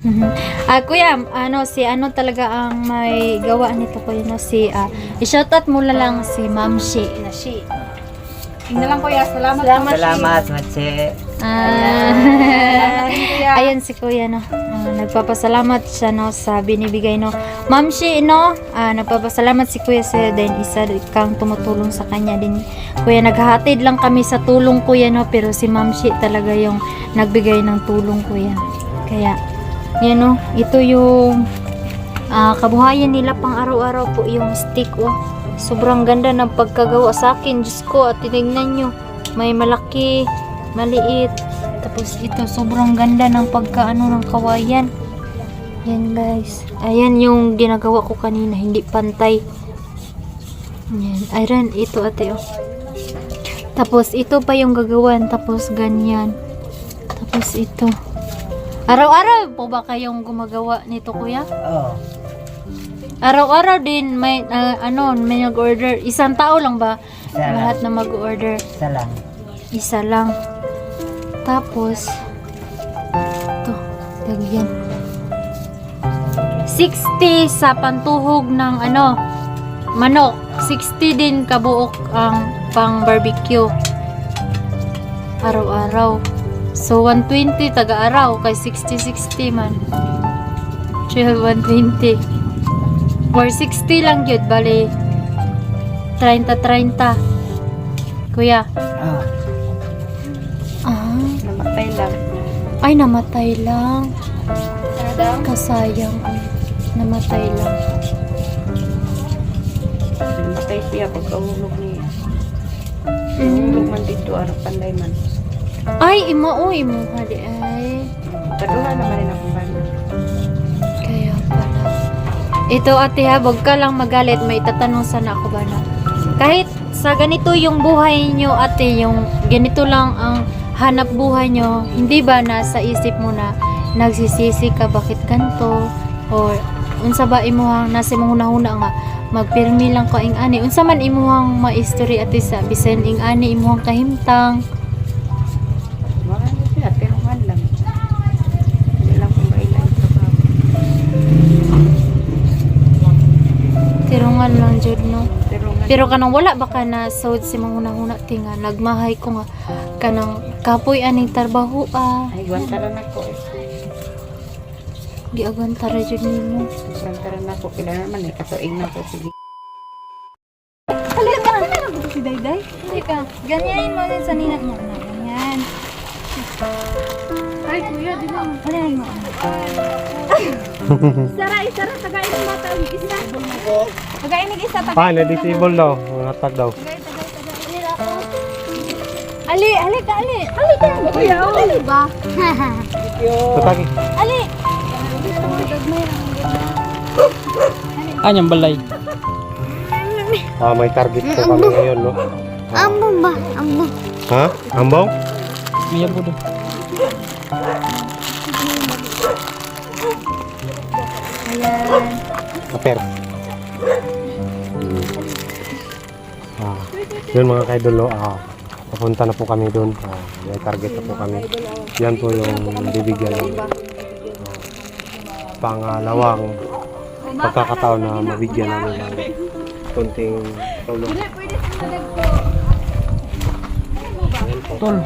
Kuya, si talaga ang may gawa nito kuya, no? I-shoutout mo na lang si Ma'am Shi. Tingnan lang kuya, salamat. Salamat, Matse. Ayan si kuya, no? Nagpapasalamat siya, no, sa binibigay, no. Ma'am Shi, no? Nagpapasalamat si kuya sa din isa kang tumutulong sa kanya din. Kuya, naghahatid lang kami sa tulong kuya, no, pero si Ma'am Shi talaga yung nagbigay ng tulong kuya. Kaya yan, no, ito yung kabuhayan nila pang araw-araw po, yung stick, oh. Sobrang ganda ng pagkagawa sa akin, Diyos ko, at tinignan nyo, may malaki, maliit, tapos ito, sobrang ganda ng pagkaano ng kawayan. Yan guys, ayan yung ginagawa ko kanina, hindi pantay. Yan, ayan, ito ate, oh. Tapos ito pa yung gagawan, tapos ganyan, tapos ito. Araw-araw po ba kayong gumagawa nito kuya? Oo. Araw-araw din may may nag-order. Isang tao lang ba? Isa lang. Lahat na mag-order. Isa lang. Isa lang. Tapos ito, lagyan. 60 sa pantuhog ng manok. 60 din kabuok ang pang barbecue. Araw-araw. So 120 taga-araw kay 60 man. 120. Or 60 lang yun, bali 30. Kuya. Namatay lang. Ay, namatay lang. Kasayang. Namatay lang. Namatay siya pagkahulog niya. Hulog man dito, panday man. Ay, imo hali ay. Kaduha naman rin ako ba? Kaya pala. Ito ate ha, wag ka lang magalit, may itatanong sana ako ba na. Kahit sa ganito yung buhay nyo ate, yung ganito lang ang hanap buhay nyo, hindi ba nasa isip mo na nagsisisi ka bakit ganito? Or unsa ba imuhang nasa imong hunahuna nga magpirmi lang ko ing ani, unsa man imuhang maistorya ate sa bisan ing ani imuhang kahimtang? Marami siya, pero man lang. Hindi lang kung mailan sa trabaho. Tirungan lang jud no. Pero Pero kanang wala ba ka na sawd si mga hunahuna tinga nagmahay ko nga kanang kapoy aning trabaho ay, wantaran ako eh. giagwantara jud nimo. Wantaran ako. Kailangan naman eh, katuing na ako. Sige. Halika na si Dayday. Hindi ka. Ganyanin mo din sa ninat mo. Ganyan. Ay, kuya, di ba? Ganyanin mo. Isara, tagay ng bata. Isa. Tagay ng isa. Na-disable daw. Natag daw. Ali, halika. Kuya, Ali ba? Tatagi. Ali. Anyang balay. May target po kami ngayon, no? Ambong ba? Ambong. Ha? Ambong? May abo do. Ayan. Aper. Yun mga kaidolo, papunta na po kami doon. May target na po kami. Yan po yung bibigyan ng pangalawang pagkakataon na mabigyan namin ng konting tulong. Tol.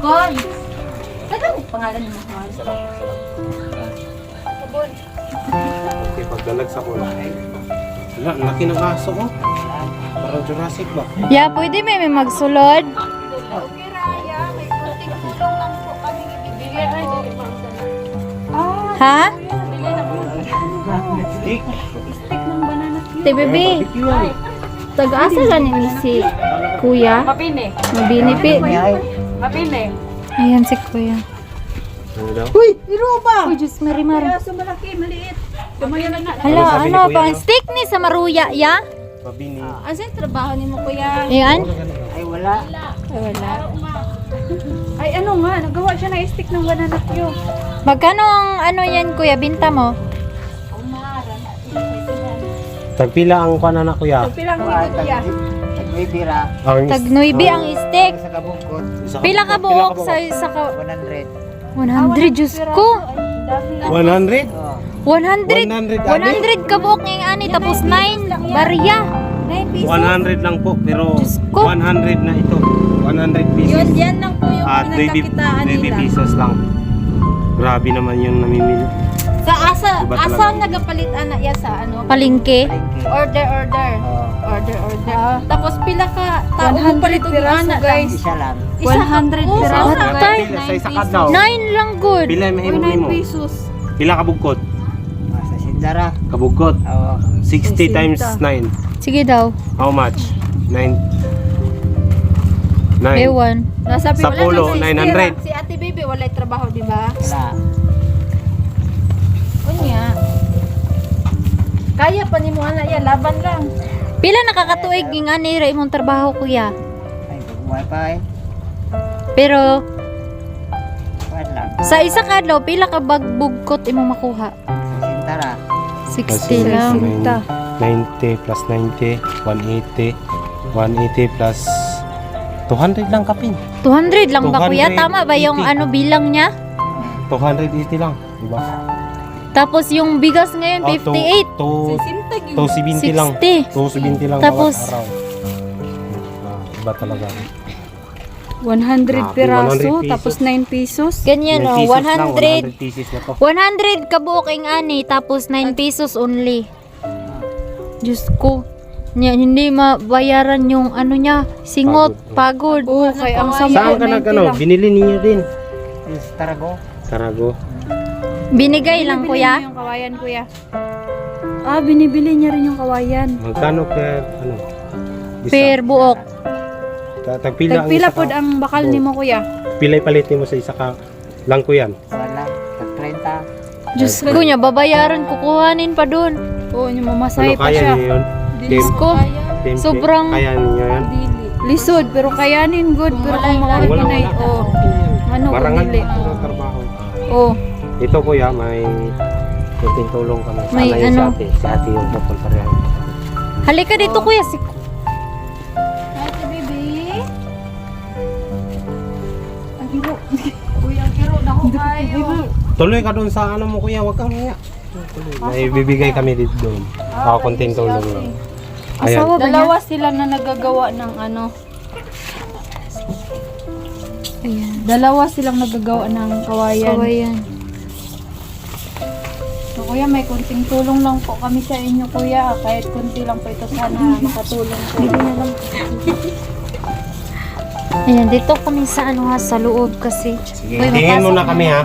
Kon. Saan ang pangalan mo? Okay, pagdalag sa pula. Wala, laki ng aso ko. Parang Jurassic ba? Yeah, pwede may magsulod. Ha? Te bebe. Taga-asa ganin ni si Kuya? Mapine. Mabinipi. Mapine. Ayan si Kuya. Ano daw? Uy, iruba! Uy, Diyos Marimar. Kaso malaki, maliit. Tumayo lang na. Hala, sabi ni ano Kuya, bang no? stick ni sa maruya, ya? Mabini. Asan trabaho ni mo, kuya? Ayan. Ay, wala. Ay, wala. Ay, ano nga, nagawa siya na stick ng banana cue. Magkano ang yan, Kuya? Binta mo? Tagpila ang kuwanan na kuya. Pilang higit kuya. Nagbibira. Ang Tag 9 ang stick. Sa kabukot, Pila ka buok sa ka 100. 100, Diyos ko. 100? 100. 100 kabuok ngayong ani, tapos 9 barya. 100 lang po, pero Diyos ko. 100 na ito. 100 pieces. Yan lang po yung At 20 pesos lang. Grabe naman yung namimili. Sa asa, Iba talaga. asa nagapalit ana ya sa ano? Palingke. Order. Order. Tapos pila ka tao 100 palit og piraso, ana guys. Isa lang. 100 piraso, What guys. time? Sa isa ka daw. 9 lang good. Pila yung mahimog 9 mo? pesos. Pila kabugkot? Sa Sindara. Kabugkot. Oo. 60 times 9. Sige daw. How much? 9. 9. Ewan. Nasa Sa pulo, 900. Si Ate Baby walay trabaho, di ba? Wala. Unya. Kaya pa nimo ana ya, laban lang. Pila nakakatuig ng ani ra imong trabaho kuya. Ay, wifi. Pero Kuwan lang. sa isa ka adlaw pila ka bagbugkot imong makuha? Sa Sindara. 60 lang. 90 plus 90, 180. 180 plus 200 lang kapin. 200 lang ba kuya? 280. Tama ba yung ano bilang niya? 280 lang, di ba? Tapos yung bigas ngayon 58. 270 lang. 60. 270 lang Tapos- bawat araw. Iba talaga. 100 Grabe, piraso, 100 pesos. tapos 9 pesos. Ganyan o, 100. 100 pieces na to. 100 kabuok ang ani, tapos 9 pesos only. Diyos ko. Hindi mabayaran yung ano niya, singot, pagod. Oo, kaya ang sampo, Saan ka 90 nag-ano? lang. Binili ninyo din. Sa Tarago. Tarago. Binigay lang Binibili kuya. niyo yung kawayan, kuya. Ah, binibili niya rin yung kawayan. Magkano per ano? Isa? Per buok. Tagpila ang Tagpila isa pod ka. ang bakal Oo. nimo, kuya. Pilay palitin mo sa isa ka. Lang ko yan. Wala. Sa 30. Diyos ko niya, babayaran, kukuhanin pa dun. Oo, yung Ano mamasahe pa kaya siya. niyo yun? Diyos ko. Tempe? Sobrang- Kaya niyo yan? Lisod, pero kayanin good. Pero kung mga Wala, Pinay, wala. oh. Ano, Marangal dili. ang trabaho. Oh, Ito kuya, may kunting tulong kami. Sana May yung ano? Si ate yung pupunta rin. Halika dito kuya. Ate Baby. Ang hiro. Kuya, ang hiro na ko kayo. Tuloy ka doon sa ano mo kuya, wag kang hiya. May bibigay kami dito doon. Kunting tulong lang. Ayan. Asawa ba niya? dalawa sila na nagagawa ng ano. Ayan. Dalawa silang nagagawa ng kawayan. Kawayan. So, kuya, may kunting tulong lang po kami sa inyo, kuya. Kahit kunti lang po ito, sana makatulong po. Ayan, dito kami sa ano ha, sa loob kasi. Sige, Uy, tingin mapasok muna kami ha.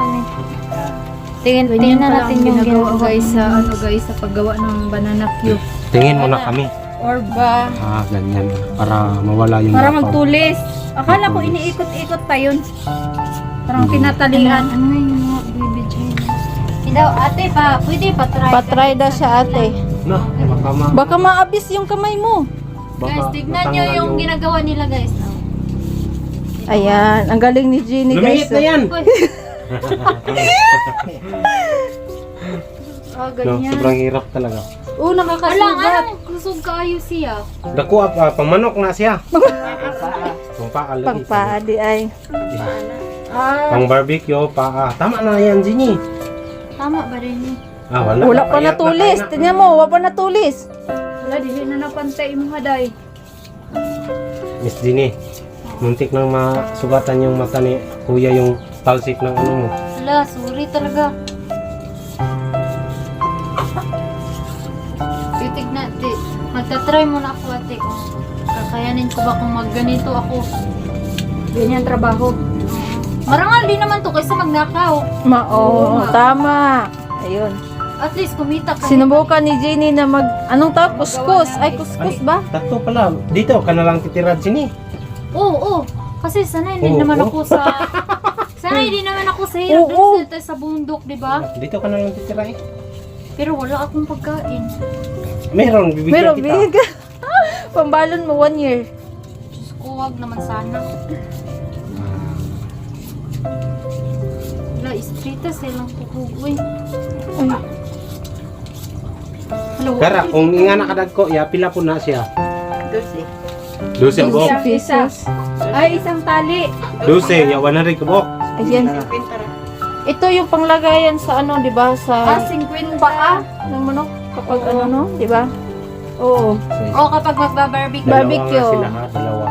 Tingnan na natin yung ginagawa guys sa ano guys sa paggawa ng banana cue. Tingin muna kami. Or ba Ganyan. Para mawala yung para lapaw. magtulis. Akala ko iniikot-ikot pa yun. Parang tinatalian. Ano yung mga baby Jane? Hindi, ate pa, pwede pa try. Patry daw siya ate. Na, baka Baka maabis yung kamay mo. Guys, tignan nyo yung ginagawa nila guys. Ayan, ang galing ni Jeannie Lumihit na yan. Oh, No, sobrang hirap talaga. Oo, Wala, nakakasugat. anong kusog kaayo siya? Dako, pamanok na siya. Pang paa lagi. Pagpaadi ay. Pang barbecue, paa. Tama na yan, Ginny. Tama ba rin yun? Wala. Wala pa Payat na natulis. tayo na. Tingnan mo, wala pa natulis. Wala, dili na napantay mo haday. Miss Ginny, muntik nang masugatan yung mata ni kuya yung talsik ng ano mo. Wala, sorry talaga. Titignan, magta-try muna ako ate kung kakayanin ko ba kung magganito ako. Ganyan trabaho. Marangal din naman to kaysa magnakaw. Oo, tama. Ayun. At least kumita ka. Sinubukan ni Jeannie na anong tawag? Kuskus. Ay, kuskus ba? Tatlo pala. Dito ka na lang titira, Ginny. Oo. Kasi sanay din Oo, naman oo. ako sa... sanay din naman ako sa hirap Oo. dun sa bundok, di ba? Dito ka na lang titira eh. Pero wala akong pagkain. Meron, bibigyan Pero kita. big. Pambalon mo 1 year. Diyos ko, wag naman sana. Wala, istrita silang kukugoy. Hello, Kara, kung nga nakadagko, ya, pila po na siya. 12 ang buhok. Pesos. Ay, isang tali. 12, ya, 100 ka buhok. Ayan. Ito yung panglagayan sa ano, di ba? Sa 50. paa ng manok. Kapag ano, no? Di ba? Oo. O kapag magbabarbecue. Barbecue. Dalawa nga sila ha, dalawa.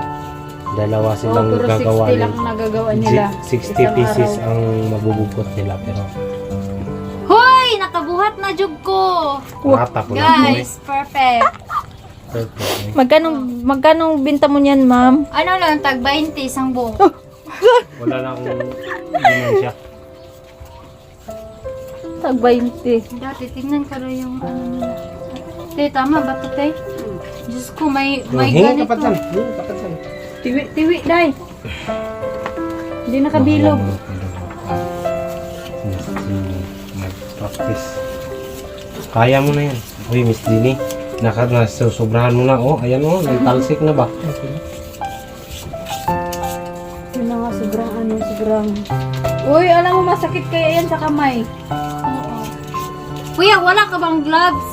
Dalawa silang Pero gagawa 60 lang nagagawa nila. 60 Isang pieces araw. ang mabubukot nila pero Hoy! Nakabuhat na jug ko! mata ko lang po eh. Guys, perfect. Perfect. Magkano binta mo niyan, ma'am? Ano lang, tag 20 isang buo. Wala na akong dementia. Tag 20. Dati, tingnan ka rin yung ano nila. Te, tama ba ito, te? Diyos ko, may Hingi ganito. kapatsan. Hingi kapatsan. Tiwi, day. Hindi nakabilog. Mag-practice. Kaya mo na yan. Uy, Miss Dini. Nasusobrahan mo na. Oh, ayan oh. Nagtalsik na ba? Yun na nga, sobrang. Uy, alam mo, masakit kaya yan sa kamay. Oo. Kuya, wala ka bang gloves?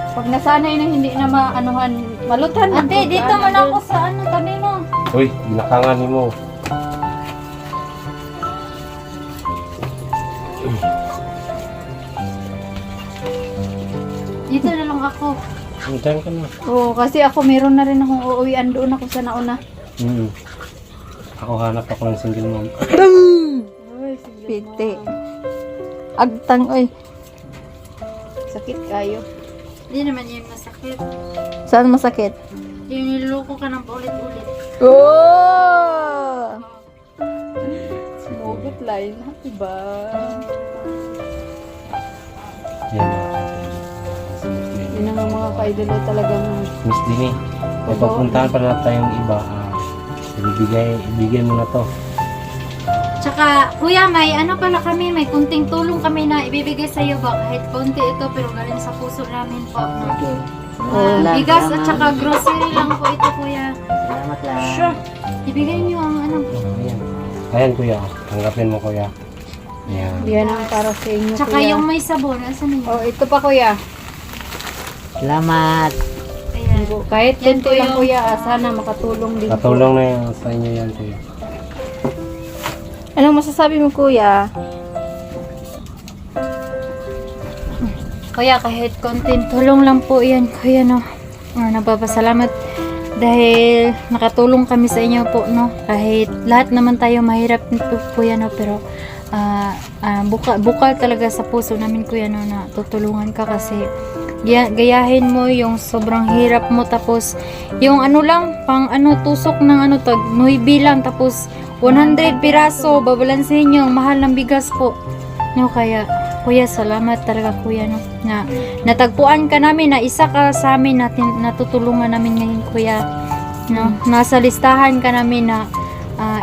Pag nasanay na hindi na maanuhan, malutan na. Ate, dito man ako sa ano, tabi mo. Uy, binakangan mo. Dito na lang ako. Diyan ka na. Oo, kasi ako meron na rin akong uuwian doon ako sa nauna. Ako hanap ako ng single mom. Piti. Agtang, oy. Sakit kayo. Hindi naman yun masakit. Saan masakit? Yung niloloko ka ng paulit-ulit. Oh! Smogot line, diba? Yan. Yun ang mga ka-idolo talagang Miss Dini, may papuntahan pa na tayong iba. Ibigay mo na to. Tsaka, kuya, may ano pala kami, may kunting tulong kami na ibibigay sa iyo ba? Kahit konti ito, pero galing sa puso namin po. No? Bigas at tsaka grocery lang po ito, kuya. Salamat lang. Sure. Ibigay niyo ang ano. Ayan. Ayan kuya, tanggapin mo kuya. Ayan. Yan ang para sa inyo, Tsaka kuya. yung may sabon, asan niyo? Oh, ito pa, kuya. Salamat. Ayan. Kahit Yan kunti po lang, yung- kuya, sana makatulong din. Katulong na yan sa inyo yan kuya. Anong masasabi mo, kuya? Kuya, kahit konting tulong lang po yan, kuya, no. Nagpapasalamat dahil nakatulong kami sa inyo po, no. Kahit lahat naman tayo mahirap nito, kuya, no, pero bukal talaga sa puso namin, kuya, no, na tutulungan ka kasi gayahin mo yung sobrang hirap mo, tapos yung ano lang, pang ano, tusok ng ano, tag 9 lang, tapos 100 piraso, babalansin nyo, mahal ng bigas po. No, kaya, kuya, salamat talaga, kuya, no, na natagpuan ka namin, na isa ka sa amin, natin natutulungan namin ngayon, kuya, no, nasa listahan ka namin na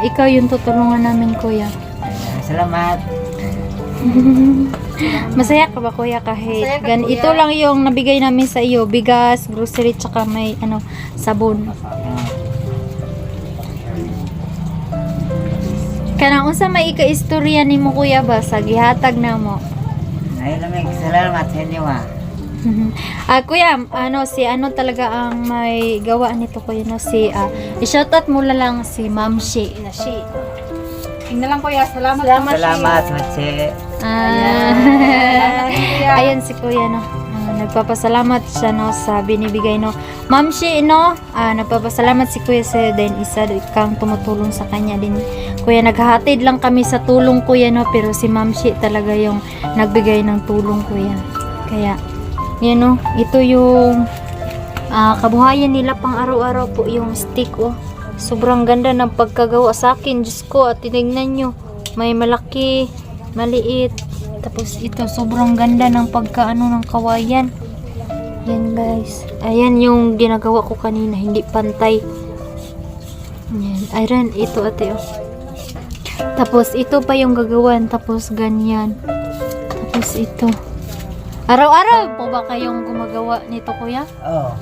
ikaw yung tutulungan namin, kuya. Salamat. Masaya ka ba, kuya, kahit Masaya ka, kuya. ito lang yung nabigay namin sa iyo, bigas, grocery, tsaka may ano, sabon. Kanang unsa may ika-istorya nimo, kuya, ba sa gihatag namo? Ayun namin, salamat sa inyo Kuya, ano si ano talaga ang may gawa nito, kuya, no, si i-shoutout mo lang si Ma'am Shi. Tingnan lang, kuya. Salamat. Salamat, Matse. Ayan si kuya, no. Nagpapasalamat siya, no, sa binibigay, no. Ma'am Shi, no, nagpapasalamat si kuya sa din isa kang tumutulong sa kanya din. Kuya, naghahatid lang kami sa tulong, kuya, no, pero si Ma'am Shi talaga yung nagbigay ng tulong, kuya. Kaya, yan, no, ito yung kabuhayan nila pang araw-araw po, yung stick, oh. Sobrang ganda ng pagkagawa sa akin, Diyos ko, at tinignan nyo, may malaki, maliit, tapos ito, sobrang ganda ng pagkaano ng kawayan. Yan, guys, ayan yung ginagawa ko kanina, hindi pantay. Yan, ayan, ito, ate, oh. Tapos ito pa yung gagawan, tapos ganyan, tapos ito. Araw-araw po ba kayong gumagawa nito, kuya? Oh,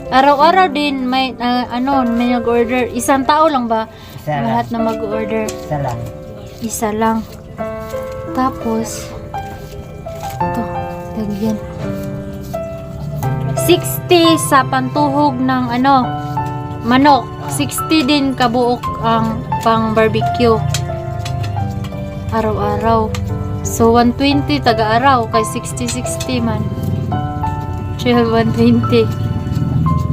Araw-araw din may may nag-order. Isang tao lang ba? isa lang. Lahat na mag-order. Isa lang. Isa lang. Tapos ito, lagyan. 60 sa pantuhog ng manok. 60 din kabuok ang pang barbecue. araw-araw. So 120 taga-araw kay 60-60 man. 120.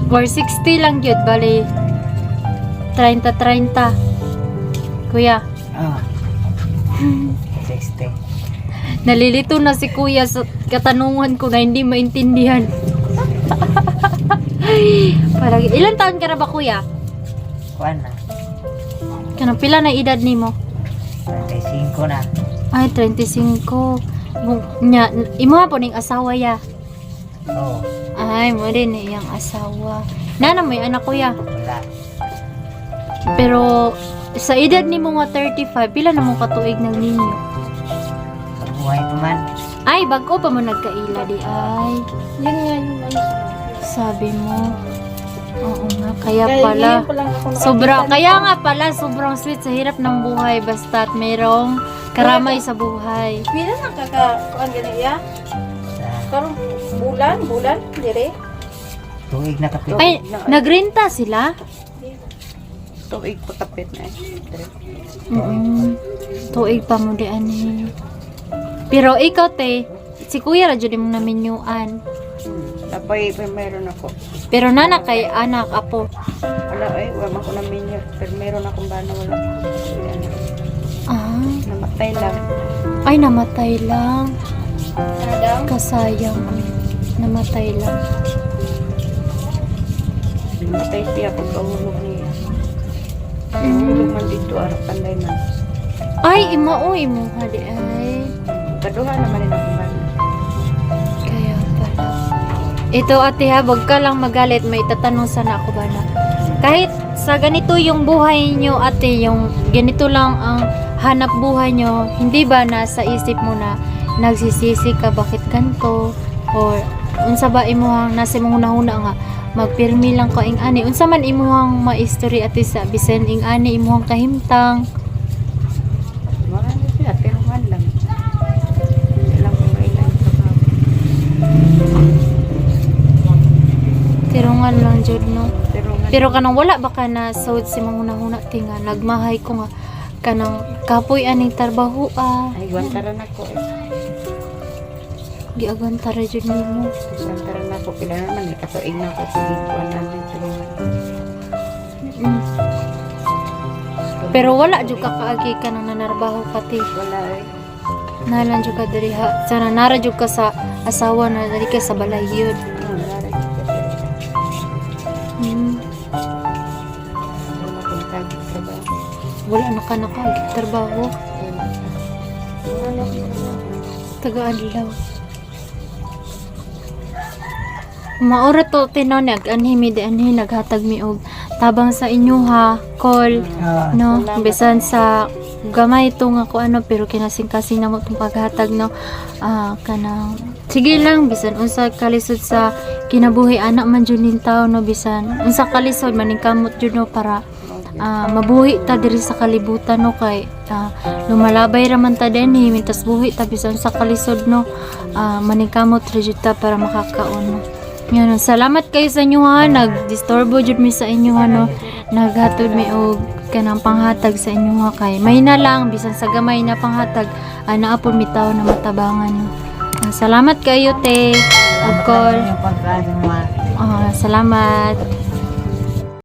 Or 60 lang yun, bali 30-30. Kuya, Oh. 60. nalilito na si kuya sa katanungan ko na hindi maintindihan. Parang, ilan taon ka na ba kuya? Kuan na. Kanang pila na edad nimo? 35 na. Ay, 35. Nya, imo po ning asawa ya. Oh. Ay, mo din iyang asawa. Nana may anak kuya. Wala. Pero sa edad nimo nga 35, pila na mo katuig ng ninyo? Sa buhay pa man. Ay, bago pa mo nagkaila di ay. Yan nga yung ano. Sabi mo. Oo nga, kaya Kaya pala. ngayon ko lang ako Sobrang, nakakita kaya nito. nga pala, sobrang sweet sa hirap ng buhay basta't mayroong karamay sa buhay. Pila na kakakuan gani ya? Sa Karong bulan, dire. tuig na kapit. Ay, nagrenta sila? Tuig pagkapit na eh. Tuig pa mo di ani. Pero ikaw te, si kuya radyo di mo naminyuan. Tapos meron ako. Pero nana kay anak, apo. Wala ay, wala ko na minyo. Pero meron akong bana wala. Ayan, Ah, namatay lang. ay namatay lang. Ano daw? Kasayang. Namatay lang. Namatay siya pagkahulog niya. Hulog man dito, arapan na man. Ay, imo hadi ay. Kaduha naman rin akong bana. Kaya pala. Ito ate ha, wag ka lang magalit. May tatanong sana ako ba na. Kahit sa ganito yung buhay nyo ate, yung ganito lang ang hanap buhay nyo, hindi ba nasa isip mo na nagsisisi ka bakit ganito? Or unsa ba imuhang nasa imong hunahuna nga magpirmi lang ka ing ani? Unsa man imuhang maistorya ate sa bisan ing ani imuhang kahimtang? Marami siya, pero man lang. Hindi lang kung kailan sa trabaho. Tirungan lang jud no. Pero man, Pero kanang wala ba ka na sawd si mga hunahuna tinga nagmahay ko nga kanang kapoy aning trabaho ay, guwantaran ako eh. giagwantara jud nimo. Guwantaran ako. Pila naman eh. Katuig na ako. Sige, kuwan namin. Mm. Pero wala jud ka kaagi ka nang nanarbaho pati. Wala eh. Nalan jud ka diri ha. Sana nara jud ka sa asawa na diri ka sa balay yun. Wala rin. Mm. Wala akong trabaho. Wala na ka nakaagi trabaho. Wala akong trabaho. Taga-adlaw. Maura to tinonag anhi mi di anhi naghatag mi og tabang sa inyo ha call Oh. no Salamat. bisan sa gamay to nga ko ano pero kinasing-kasing namo tong paghatag no kanang sige lang bisan unsa kalisod sa kinabuhi anak man jud ning tawo no bisan unsa kalisod maning kamot jud no para mabuhi ta diri sa kalibutan no kay lumalabay ra man ta dinhi mintas buhi ta bisan sa kalisod no maning kamot ra jud ta para makakaon no. Yan, salamat kayo sa inyo ha. Nag-disturbo jud mi sa inyo ha no. Naghatod mi og kanang panghatag sa inyo ha kay may na lang bisan sa gamay na panghatag naa po mi tawo na matabangan no. Salamat kayo te. Ug call. Yung pagkain mo. Salamat.